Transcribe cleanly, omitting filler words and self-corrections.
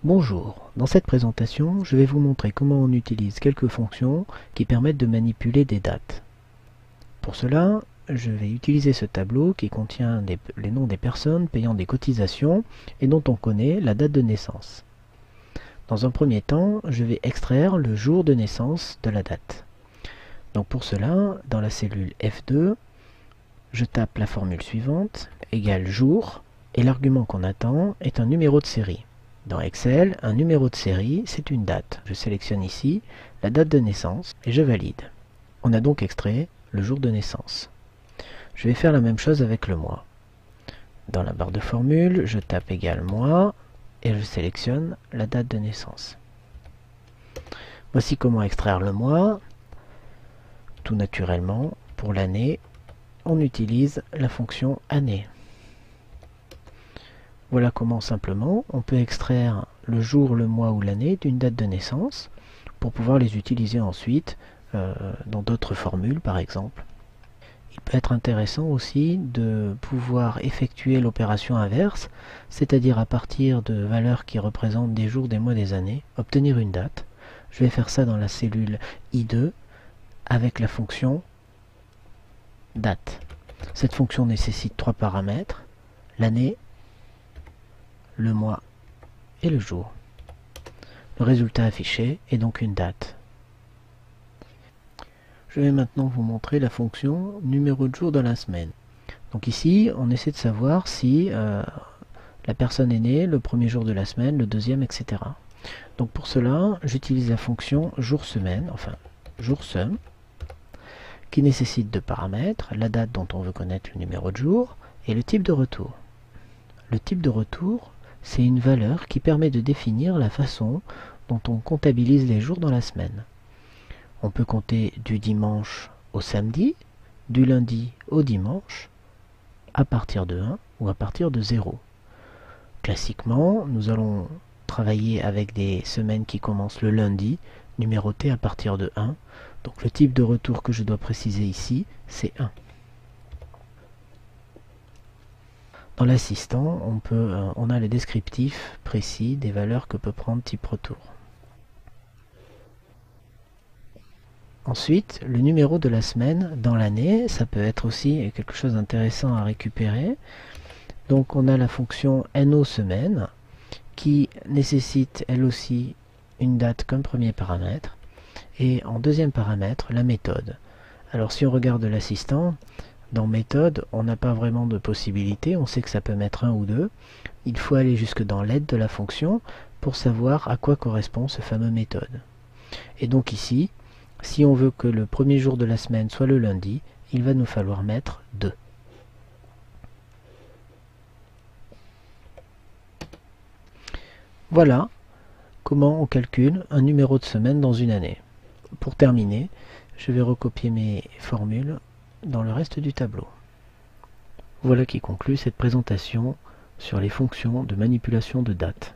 Bonjour, dans cette présentation, je vais vous montrer comment on utilise quelques fonctions qui permettent de manipuler des dates. Pour cela, je vais utiliser ce tableau qui contient les noms des personnes payant des cotisations et dont on connaît la date de naissance. Dans un premier temps, je vais extraire le jour de naissance de la date. Donc pour cela, dans la cellule F2, je tape la formule suivante, égale jour, et l'argument qu'on attend est un numéro de série. Dans Excel, un numéro de série, c'est une date. Je sélectionne ici la date de naissance et je valide. On a donc extrait le jour de naissance. Je vais faire la même chose avec le mois. Dans la barre de formule, je tape égal mois et je sélectionne la date de naissance. Voici comment extraire le mois. Tout naturellement, pour l'année, on utilise la fonction année. Voilà comment simplement on peut extraire le jour, le mois ou l'année d'une date de naissance pour pouvoir les utiliser ensuite dans d'autres formules par exemple. Il peut être intéressant aussi de pouvoir effectuer l'opération inverse, c'est-à-dire à partir de valeurs qui représentent des jours, des mois, des années, obtenir une date. Je vais faire ça dans la cellule I2 avec la fonction date. Cette fonction nécessite trois paramètres, l'année, le mois et le jour. Le résultat affiché est donc une date. Je vais maintenant vous montrer la fonction numéro de jour de la semaine. Donc ici, on essaie de savoir si la personne est née le premier jour de la semaine, le deuxième, etc. Donc pour cela, j'utilise la fonction jour-semaine, enfin jour-sum, qui nécessite deux paramètres, la date dont on veut connaître le numéro de jour et le type de retour. Le type de retour, c'est une valeur qui permet de définir la façon dont on comptabilise les jours dans la semaine. On peut compter du dimanche au samedi, du lundi au dimanche, à partir de 1 ou à partir de 0. Classiquement, nous allons travailler avec des semaines qui commencent le lundi, numérotées à partir de 1. Donc le type de retour que je dois préciser ici, c'est 1. Dans l'assistant, on a le descriptif précis des valeurs que peut prendre type retour. Ensuite, le numéro de la semaine dans l'année, ça peut être aussi quelque chose d'intéressant à récupérer. Donc on a la fonction NO semaine qui nécessite elle aussi une date comme premier paramètre et en deuxième paramètre la méthode. Alors si on regarde l'assistant, dans méthode, on n'a pas vraiment de possibilité, on sait que ça peut mettre 1 ou 2. Il faut aller jusque dans l'aide de la fonction pour savoir à quoi correspond ce fameux méthode. Et donc ici, si on veut que le premier jour de la semaine soit le lundi, il va nous falloir mettre 2. Voilà comment on calcule un numéro de semaine dans une année. Pour terminer, je vais recopier mes formules dans le reste du tableau. Voilà qui conclut cette présentation sur les fonctions de manipulation de date.